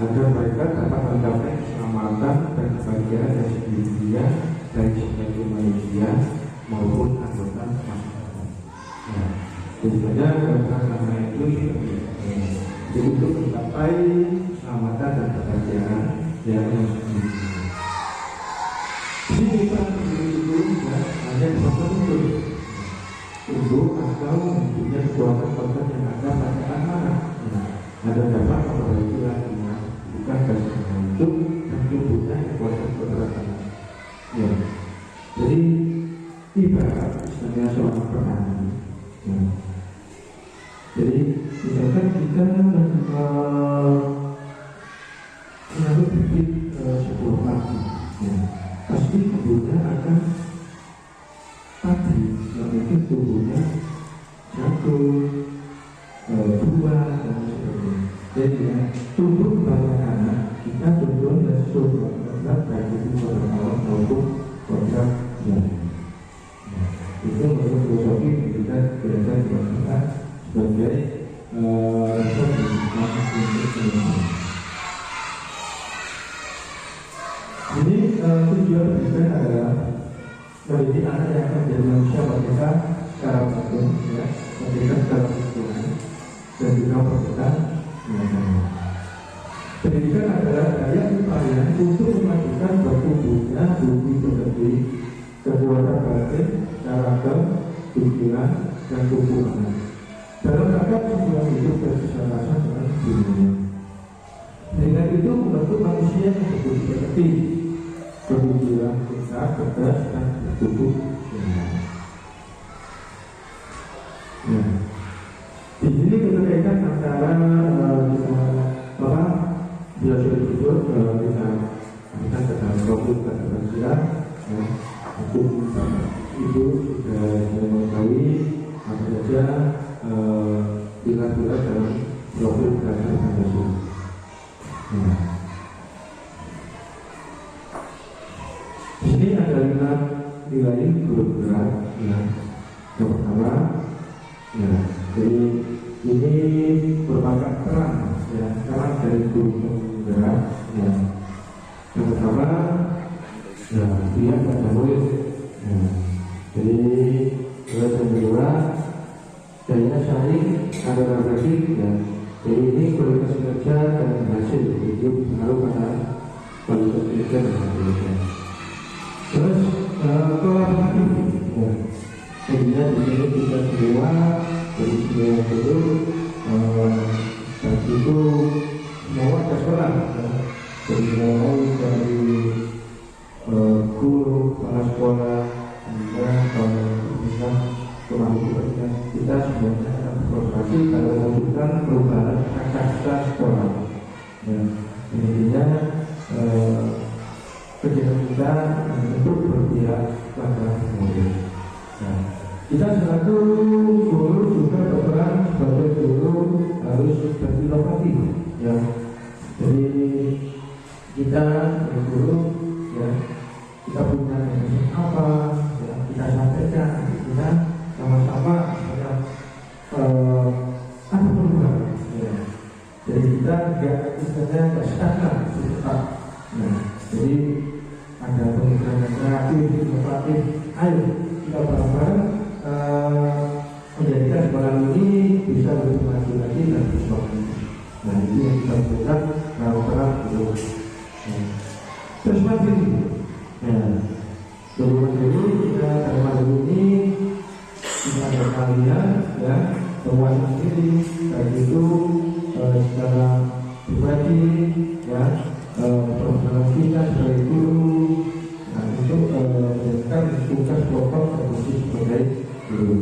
agar mereka dapat mencapai keselamatan dan kebahagiaan yang sejatinya baik sebagai manusia maupun anggota masyarakat. Nah, sebenarnya karena itu jadi untuk mencapai keselamatan dan kebahagiaan yang sejatinya. Jadi kita itu hanya betul untuk atau mempunyai kekuatan yang ada pada anak. Ada dapat memperbaiki lagi, bukan dasarnya hidup dan tubuhnya kekuatan kekuatan. Ya, jadi ibarat misalnya seorang petani. Ya. Jadi misalkan kita menaruh bibit 10 padi, ya, pasti kebunnya akan padi yang mungkin tumbuhnya jagung, buah dan sebagainya. Jadi ya, tumbuh banyak anak kita tumbuh dan tumbuh produk baik itu produk awal maupun produk yang itu menurut filosofi kita biasa dimaksudkan sebagai pendidikan untuk seluruh. Jadi tujuan pendidikan adalah mendidik anak yang akan menjadi manusia merdeka secara batin, ya, merdeka secara pikiran dan juga merdeka mental. Pendidikan adalah daya upaya untuk memajukan bertumbuhnya budi pekerti, kekuatan batin, karakter, pikiran, dan tubuh anak dalam rangka tujuan hidup dan keselarasan dengan dunia. Dengan itu membentuk manusia yang berbudi pekerti, berpikiran pintar, cerdas, dan bertubuh sehat. Nah, di sini keterkaitan antara bila sudah disebut kita akan dalam profil kata-kata hukum itu sudah mengetahui apa saja pilar-pilar dalam profil kata-kata. Di sini ada 5 nilai bergerak. Yang pertama, ya, jadi ini merupakan peran, ya, peran dari guru penggerak. Ya. Yang pertama, ya, dia pada murid. Ya. Jadi yang kedua, daya saing antara bagi, ya. Jadi ini kualitas kinerja dan hasil itu pengaruh pada kualitas kinerja dan hasilnya. Terus kolaboratif, ya. Sehingga di sini kita semua dari semua itu tadi itu semua ada sekolah, ya. Dari mulai dari guru, kepala sekolah, hingga kita kemampuan kita semuanya akan berkolaborasi dalam mewujudkan perubahan kasta sekolah. Ya, intinya kegiatan kita untuk berpihak pada murid. Nah, kita selaku guru juga berperan sebagai guru harus berinovatif, ya. Jadi kita sebagai guru, ya, kita punya apa, ya, kita sampaikan, kita sama-sama ada perubahan, ya. Jadi kita nggak stagnan, tetap. Nah, jadi ada pemikiran kreatif, inovatif. Ayo kita bareng-bareng menjadikan sekolah ini bisa lebih maju lagi dan berkembang. Nah, itu yang kita butuhkan peran dulu. Terus mandiri. Ya, dulu mandiri kita dalam mandiri ini kita ada kalian, ya, bahwa sendiri baik itu secara pribadi, ya, profesional kita sebagai guru. Nah, untuk menjalankan tugas pokok dan fungsi sebagai guru.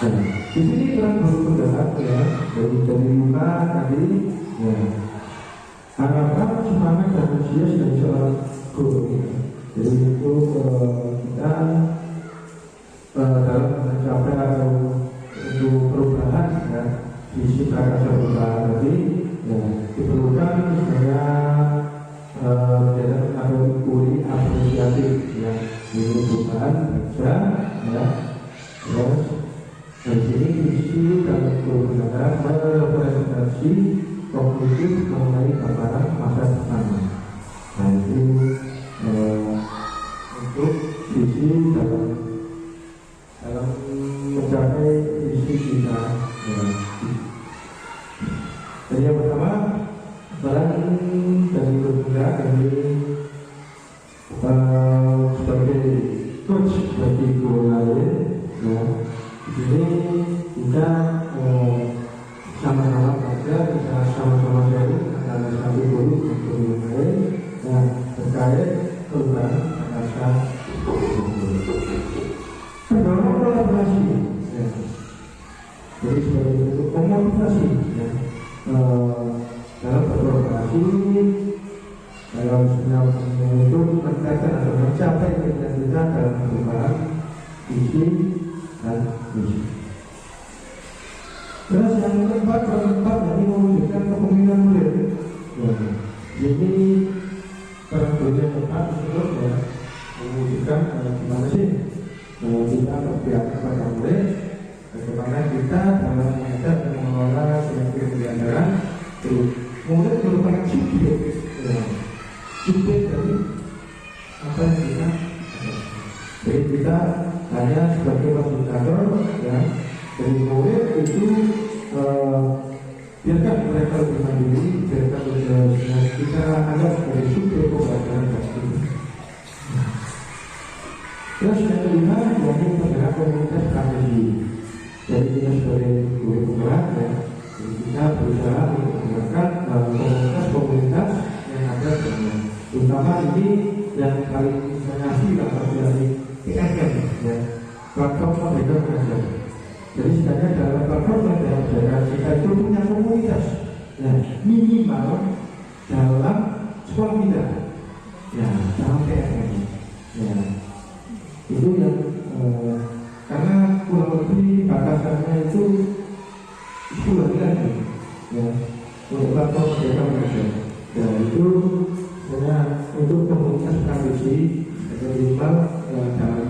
Nah, di sini peran guru penggerak, ya, dari muka tadi, ya, harapan semangat dan antusias dari seorang guru, ya. Jadi itu kita dalam mencapai atau untuk perubahan, ya, visi prakarsa perubahan tadi, ya, diperlukan supaya menjadi atau kuri apresiatif, ya, di sedikit mengenai gambaran masa depan. Nah itu untuk visi dalam mencapai visi kita. Jadi yang pertama, peran dari Gurukula kami sebagai coach bagi guru lain. Di sini kita sama-sama belajar, bisa sama-sama sharing antara satu guru dan guru yang lain terkait perubahan bahasa guru. Kedua, kolaborasi. Jadi sebagai bentuk komunikasi dalam berkolaborasi dalam sebuah untuk meningkatkan atau mencapai cita-cita dalam perubahan visi dan misi. Terus yang keempat ini mewujudkan kepemimpinan mulia. Jadi peran keempat tersebut mewujudkan gimana sih kita berpihak kepada murid, bagaimana kita dalam mengajar dan mengelola sebuah pembelajaran. Murid merupakan subjek dari apa yang kita. Jadi kita hanya sebagai fasilitator dari murid itu biarkan mereka lebih mandiri, biarkan kita anggap sebagai subjek pembelajaran pasti. Terus yang kelima, yaitu penggerak komunitas strategi. Jadi kita sebagai guru penggerak kita berusaha untuk menggerakkan komunitas yang ada terutama ini yang paling mengasih dari PSM platform Merdeka Belajar. Jadi sebenarnya dalam platform Merdeka Belajar kita itu punya komunitas minimal dalam sekolah kita dalam PSM itu yang karena kurang lebih batasannya itu 10 lagi untuk platform Merdeka Belajar. Itu sebenarnya untuk komunitas strategi minimal dalam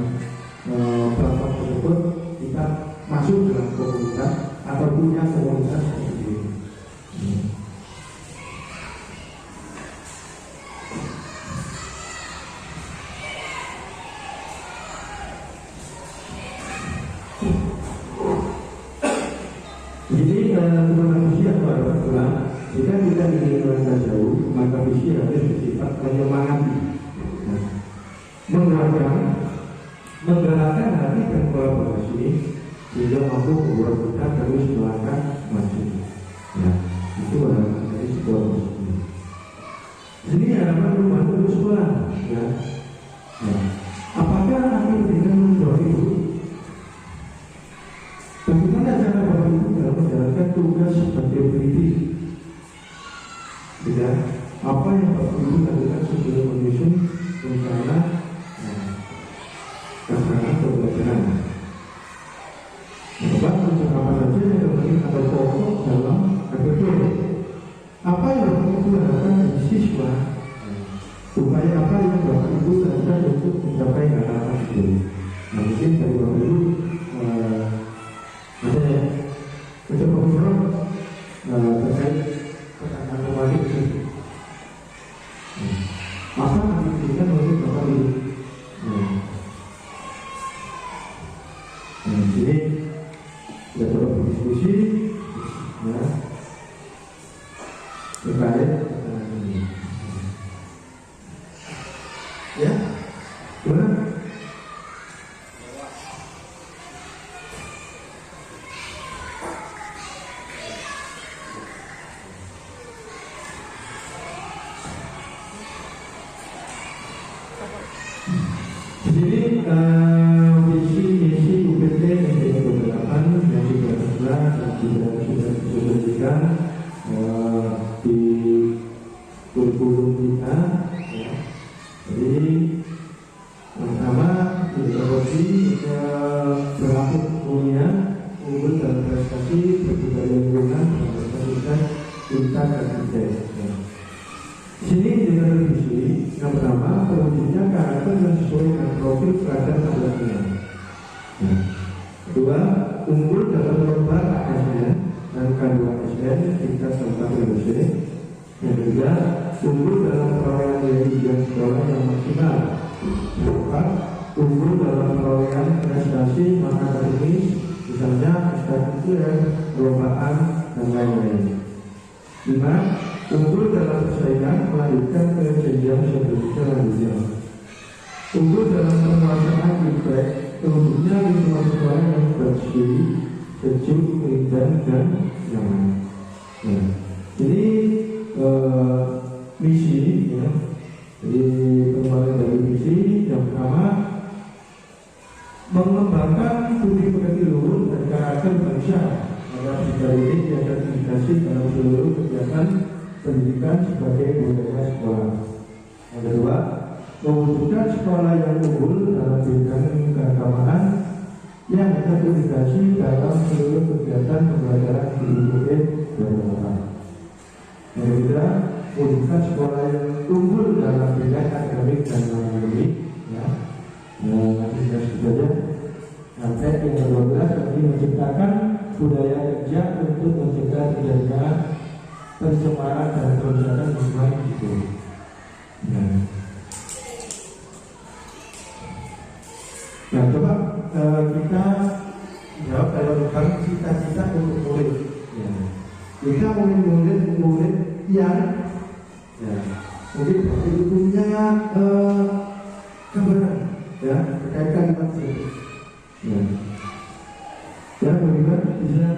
platform tersebut kita masuk dalam komunitas atau punya komunitas sendiri. Jadi perubahan visi atau adalah jika kita ingin melangkah jauh, maka visi harus bersifat menyemangati, menggerakkan hati dan kolaborasi sehingga mampu membuat kita terus melangkah maju. Itu harapan dari sebuah visi. Ini harapan perubahan untuk sekolah. Apakah kami dengan menjauh itu? Bagaimana cara Bapak Ibu dalam menjalankan tugas sebagai pendidik? Apa yang Bapak Ibu lakukan sebelum menyusun rencana pelaksanaan pembelajaran? Bapak rencana apa saja yang terpenting atau pokok dalam KPP? Apa yang Bapak Ibu lakukan dari siswa? Upaya apa yang Bapak Ibu lakukan untuk mencapai harapan itu? Mungkin dari Bapak Ibu ada mencoba ngobrol terkait pertanyaan kembali itu. Apa kami berikan untuk Bapak Ibu? Di sini kita coba berdiskusi terkait ini. Gimana? Jadi visi misi UPT yang ke-8 yang sudah disebutkan di kurikulum kita. Jadi yang pertama introduksi berlaku mulia, unggul dalam prestasi, berbudaya lingkungan, berprestasi tuntas dan sukses. Sini dengan visi yang pertama terwujudnya karakter yang sesuai dengan profil pelajar kelasnya. Kedua, unggul dalam lomba ASN dan K2SN tingkat 1 LC Yang ketiga, unggul dalam perolehan nilai ujian sekolah yang maksimal. Yang keempat, unggul dalam perolehan prestasi akademis, misalnya ekstrakurikuler, perlombaan, dan lain-lain. 5. Unggul dalam persaingan melanjutkan ke jenjang selanjutnya. Unggul dalam penguasaan feedback, terwujudnya lingkungan sekolah yang bersih, sejuk, indah, dan nyaman. Nah, ini misi, ya. Jadi pengembangan dari misi yang pertama, mengembangkan budi pekerti luhur dan karakter bangsa agar budaya ini diidentifikasi dalam seluruh kegiatan pendidikan sebagai budaya sekolah. Yang kedua, mewujudkan sekolah yang unggul dalam bidang keagamaan yang terintegrasi dalam seluruh kegiatan pembelajaran di UGM dan Jakarta. Yang ketiga, mewujudkan sekolah yang unggul dalam bidang akademik dan non-akademik, ya. Nanti kita sebut saja. Sampai yang ke-12, tadi menciptakan budaya kerja untuk mencegah terjadinya pencemaran dan kerusakan lingkungan itu. Nah, coba kita jawab dalam tentang cita-cita untuk murid. Ya. Kita murid yang mungkin punya kebenaran, ya, berkaitan dengan itu. Ya, bagaimana bisa?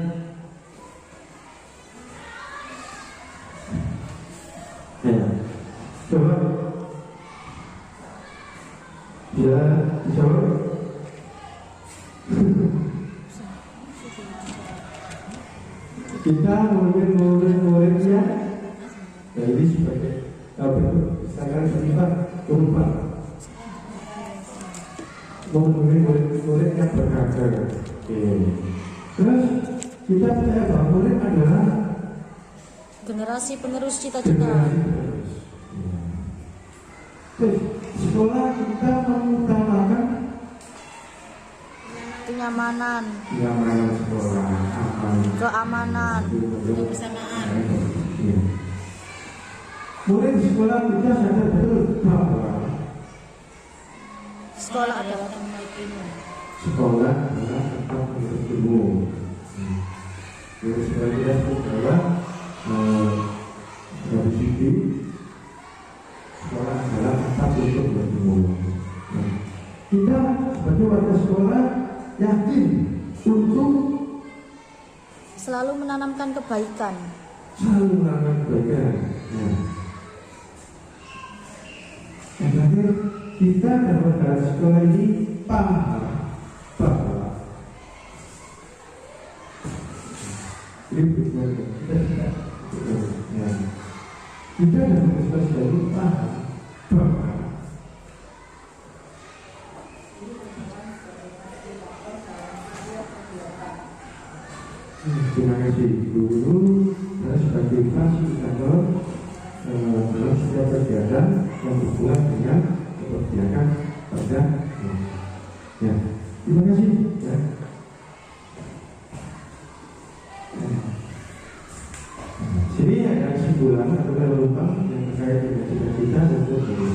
Ya, coba. Ya, coba. Kita murid-muridnya, jadi sebagai sangat sifat berubah. Murid yang berkarakter. Terus kita percaya bahwa murid adalah generasi penerus cita-cita. Sekolah kita mengutamakan kenyamanan, sekolah, keamanan, kebersamaan. Murid di sekolah kita sadar betul bahwa sekolah adalah tempat ilmu. Sekolah adalah tempat menuntut ilmu. Jadi sekolah kita adalah dari sisi sekolah adalah tempat untuk berilmu. Kita sebagai warga sekolah yakin untuk selalu menanamkan kebaikan. Yang terakhir, kita dan warga sekolah ini paham bahwa kita dan warga sekolah ini paham bahwa terima kasih guru dan sebagai fasilitator dalam setiap kegiatan yang berhubungan dengan keberpihakan pada ya. Terima kasih ya. Sini ada kesimpulan atau penutupan yang terkait dengan cita-cita dan tujuan.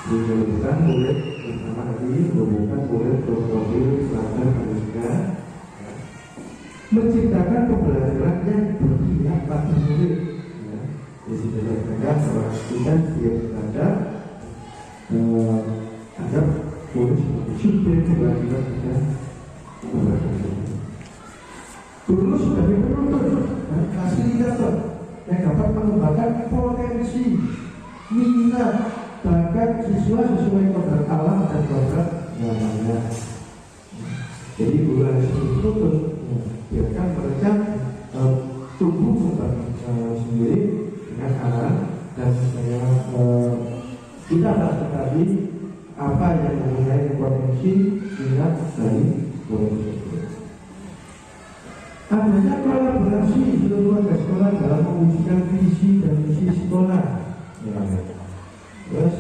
Dijelaskan murid bersama tadi bukan murid berprofil pelajar manusia menciptakan pembelajaran yang berpihak pada murid. Di sini saya bahwa kita setiap belajar agar murid subjek kewajiban kita belajar. Guru sebagai penuntut dan fasilitator yang dapat mengembangkan potensi, minat, bakat siswa sesuai kodrat alam dan kodrat namanya. Jadi guru harus menuntut biarkan mereka tumbuh kembang sendiri dengan alam dan kita harus ketahui apa yang mengenai potensi minat dari guru tersebut. Adanya kolaborasi seluruh warga sekolah dalam mewujudkan visi dan misi sekolah. Terus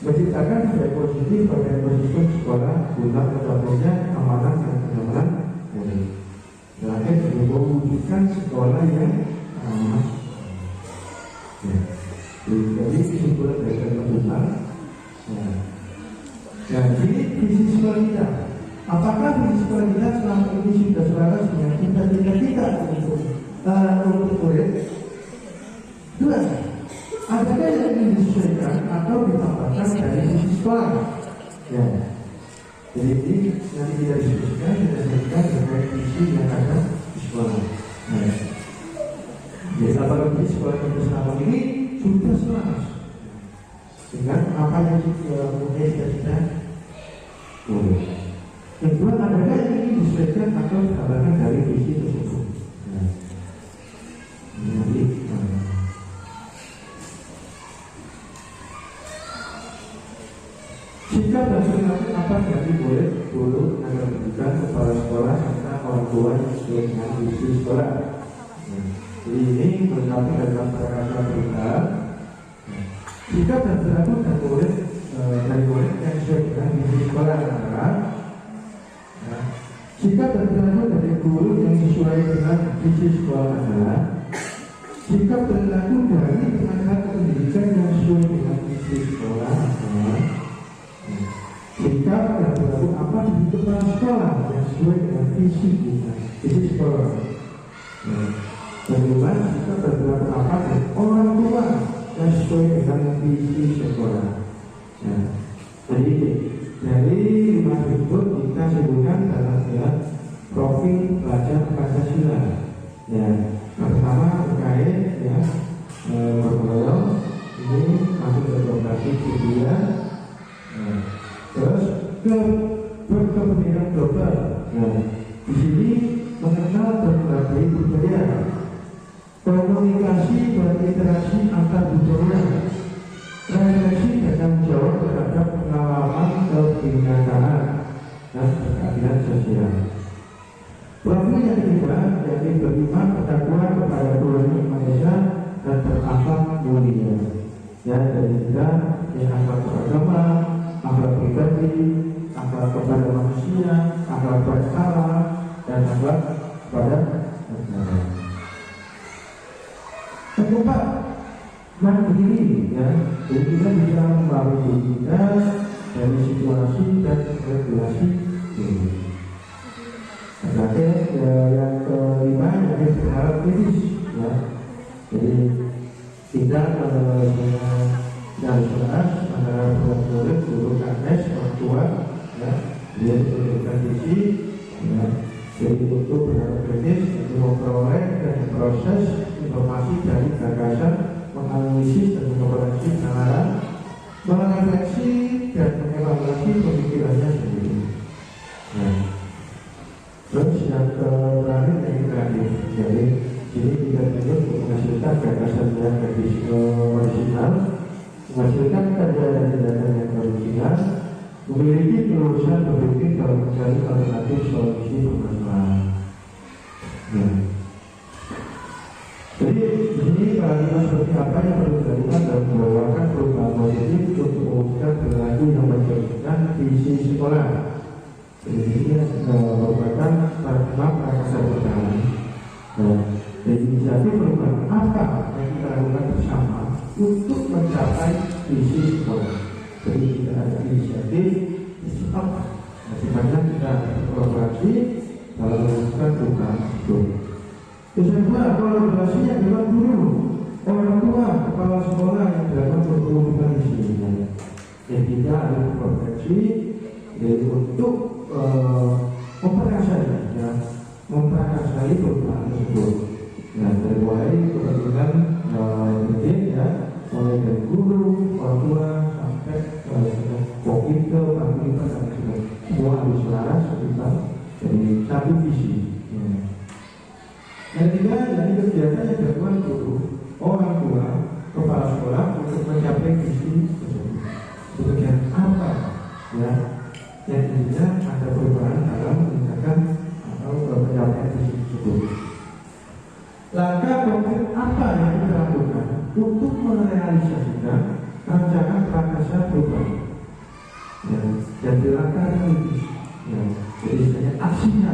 menciptakan budaya positif pada ekosistem sekolah guna tercapainya amanah dan kenyamanan murid. Terakhir, mewujudkan sekolah yang aman. Jadi kesimpulan dari Tuhan. Jadi visi kualitas. Apakah visi kualitas selama ini sudah selaras dengan cita-cita kita untuk murid? Dua, adakah yang ingin disesuaikan atau ditambahkan dari visi sekolah? Ya. Jadi ini nanti kita diskusikan, kita sebutkan terkait visi yang ada di sekolah. Jadi apakah visi sekolah kita selama ini sudah selaras dengan apa yang punya cita-cita? Yang kedua, adakah yang ingin disesuaikan atau ditambahkan dari visi tersebut? Sikap dan perilaku apa yang diboleh guru, tenaga pendidikan, kepala sekolah, serta orang tua yang sesuai dengan visi sekolah. Jadi ini melengkapi dalam peraturan perintah. Sikap dan perilaku dan boleh dari boleh yang sesuai dengan visi sekolah adalah sikap dan perilaku dari guru yang sesuai dengan visi sekolah adalah sikap perilaku dari tenaga pendidikan yang sesuai dengan visi sekolah adalah sikap dan perilaku apa di kepala sekolah yang sesuai dengan visi sekolah. Kedua, sikap dan perilaku apa dari orang tua yang sesuai dengan visi sekolah. Jadi dari 5 tersebut kita sebutkan dalam profil pelajar Pancasila. Yang pertama terkait berkelompok ini masuk ke lokasi kedua. Terus berkepentingan global. Di sini mengenal dan menghargai budaya, komunikasi dan interaksi antar budaya, refleksi dan tanggung jawab terhadap pengalaman kebinekaan dan keadilan sosial. Profil yang kedua yakni beriman bertakwa kepada Tuhan Yang Maha Esa dan berakhlak mulia. Dan ketiga yang akhlak beragama, akhlak pribadi, akhlak kepada manusia, akhlak kepada Allah, dan akhlak kepada negara. Keempat, mandiri, ya. Jadi kita bisa membangun diri kita dari situasi dan regulasi ini. Terakhir, yang kelima yaitu berharap kritis, ya. Jadi tidak jelas antara murid, guru, KS, orang tua, ya. Dia diperlukan visi, ya. Jadi untuk berharap kritis, untuk memperoleh dan proses informasi dari gagasan, menganalisis dan mengoperasi penalaran, merefleksi dan mengevaluasi pemikirannya sendiri. Nah, terus yang terakhir jadi sini kita tunjuk untuk menghasilkan gagasan yang original, menghasilkan karya dan tindakan yang original, memiliki kelulusan berpikir dalam mencari alternatif solusi permasalahan. Nah, jadi di sini paradigma seperti apa yang perlu dilakukan dalam membawakan perubahan positif untuk mewujudkan perilaku yang mencerminkan visi sekolah. Jadi ini merupakan paradigma prakarsa pertahanan. Dan inisiatif perubahan apa yang kita lakukan bersama untuk mencapai visi sekolah. Jadi kita ada inisiatif, apa? Sifatnya kita berkolaborasi dalam melakukan perubahan itu. Terus yang kedua, kolaborasinya dengan guru, orang tua, kepala sekolah yang dapat berkomunikasi di sini. Yang tidak ada berkomunikasi, jadi untuk memperkasai perubahan tersebut. Nah, dari mulai kepentingan pendidik, ya, mulai dari guru, orang tua sampai komite, panitia dan sebagainya. Semua harus selaras kita jadi satu visi. Yang ketiga, jadi kegiatan yang dilakukan guru, orang tua, kepala sekolah untuk mencapai visi tersebut. Kemudian apa, ya, yang intinya ada perubahan dalam tindakan atau pencapaian visi tersebut. Langkah konkret apa yang kita lakukan untuk merealisasikan rancangan prakarsa perubahan? Ya, jadi langkah kritis, ya, jadi sebenarnya aksinya,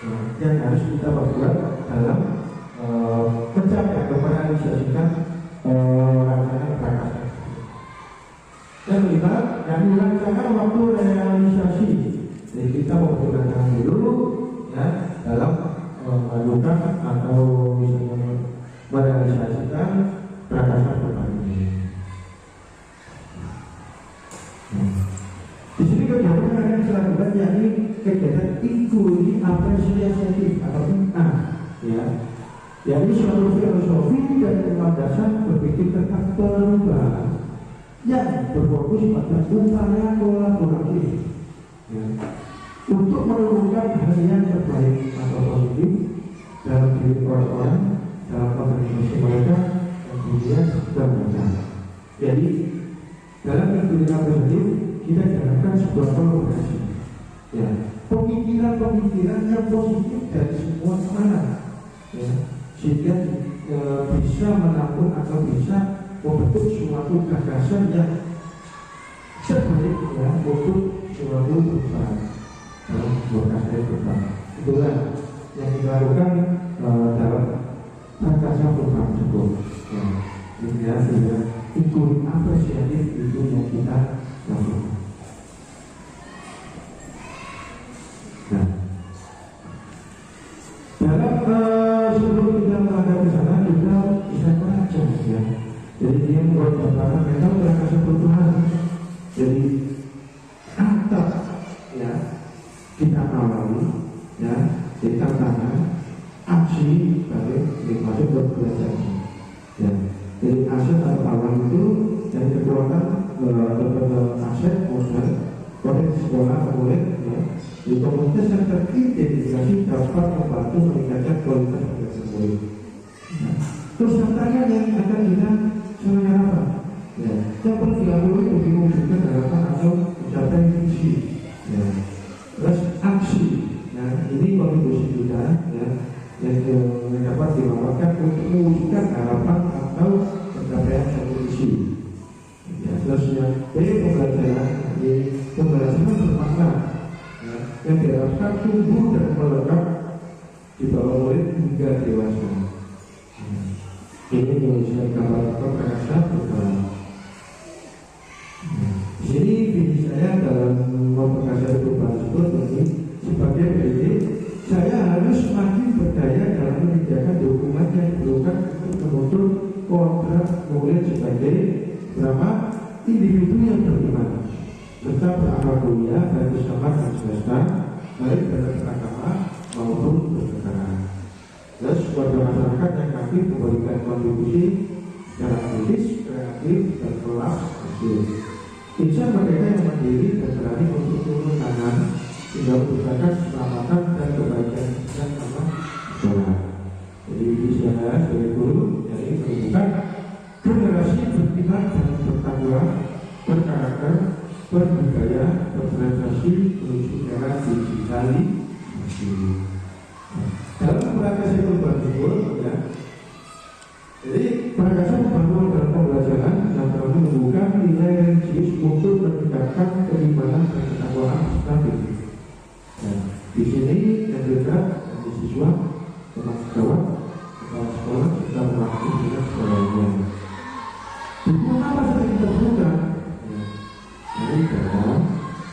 ya, yang harus kita buat dalam mencapai atau merealisasikan rancangan dilancarkan waktu realisasi. Jadi kita mempertimbangkan dulu ya dalam mengajukan atau misalnya merealisasikan prakarsa program ini. Di sini kegiatan yang dilakukan yakni kegiatan ikuti apresiasi atau A, ya, yakni suatu filosofi dan landasan berpikir tentang perubahan yang berfokus pada upaya kolaborasi, ya, untuk menemukan hal yang terbaik atau positif dalam diri orang-orang, dalam organisasi mereka, dan dunia dan mereka. Jadi dalam ikuti apresiasi kita jalankan sebuah kolaborasi, ya, pemikiran-pemikiran yang positif dari semua kalangan, ya, sehingga bisa menampung atau bisa membentuk suatu gagasan yang terbaik, ya, untuk suatu perusahaan dalam lokasi program. Itulah yang dilakukan dalam prakarsa program tersebut, ya, sehingga itu apresiatif itu yang kita lakukan. Nah, dalam sebelum kita melangkah ke sana kita bisa baca, ya. Jadi dia membuat gambaran mental prakarsa perubahan. Jadi atap, ya, kita awali, ya, jadi tantangan aksi balik masuk ke belajar, ya. Jadi aset atau awal itu yang dikeluarkan aset modal konteks sekolah murid, ya, di komunitas yang teridentifikasi dapat membantu meningkatkan kualitas pembelajaran murid. Nah, terus tantangan yang akan kita sebenarnya apa? Ya, yang perlu dilakukan untuk mewujudkan harapan atau mencapai visi, ya. Terus aksi, ya, ini kontribusi kita, ya, yang dapat dilakukan untuk mewujudkan harapan atau pencapaian suatu visi. Ya, terus yang B, pembelajaran, pembelajaran bermakna, ya, yang diharapkan tumbuh dan melekat di bawah murid hingga dewasa. Ini yang bisa digambarkan prakarsa program. Di sini visi saya dalam memperkasa perubahan tersebut ini sebagai PD, saya harus semakin berdaya dalam menyediakan dokumen yang diperlukan untuk membentuk kontrak murid sebagai beberapa individu yang beriman serta berakal mulia dan bersama dan semesta, baik dalam beragama maupun bernegara. Terus warga masyarakat yang aktif memberikan kontribusi secara kritis, kreatif, dan kelas hasil. Insan mereka yang mandiri dan berani untuk turun tangan hingga menciptakan keselamatan dan kebaikan dan sama sekolah. Jadi saya sebagai guru jadi menunjukkan generasi beriman dan bertanggung, berkarakter, berbudaya, berprestasi menuju era digitalisasi. Dalam prakarsa perubahan tersebut, ya, jadi prakarsa membangun dalam pembelajaran yang terlalu membuka nilai religius untuk meningkatkan keimanan dan ketakwaan stabil. Nah, di sini yang juga di siswa, teman sejawat, kepala sekolah kita melakukan dengan sekolahnya. Buku apa yang kita butuhkan? Jadi dalam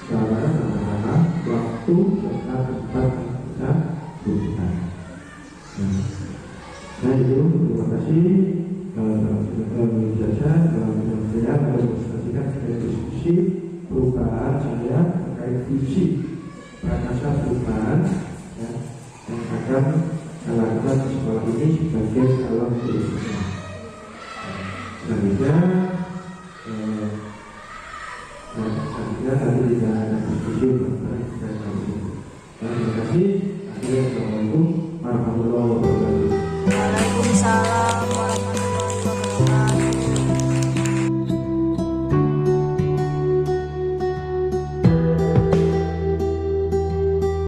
cara sama-sama waktu serta tempat yang kita butuhkan. Nah itu terima kasih dalam jasa dalam saya mendemonstrasikan diskusi perubahan saya terkait visi prakarsa perubahan, ya, yang akan dilakukan di sekolah ini sebagai calon tulisnya. Selanjutnya nanti tidak ada diskusi mengenai terima kasih. Assalamualaikum warahmatullahi wabarakatuh. Waalaikumsalam.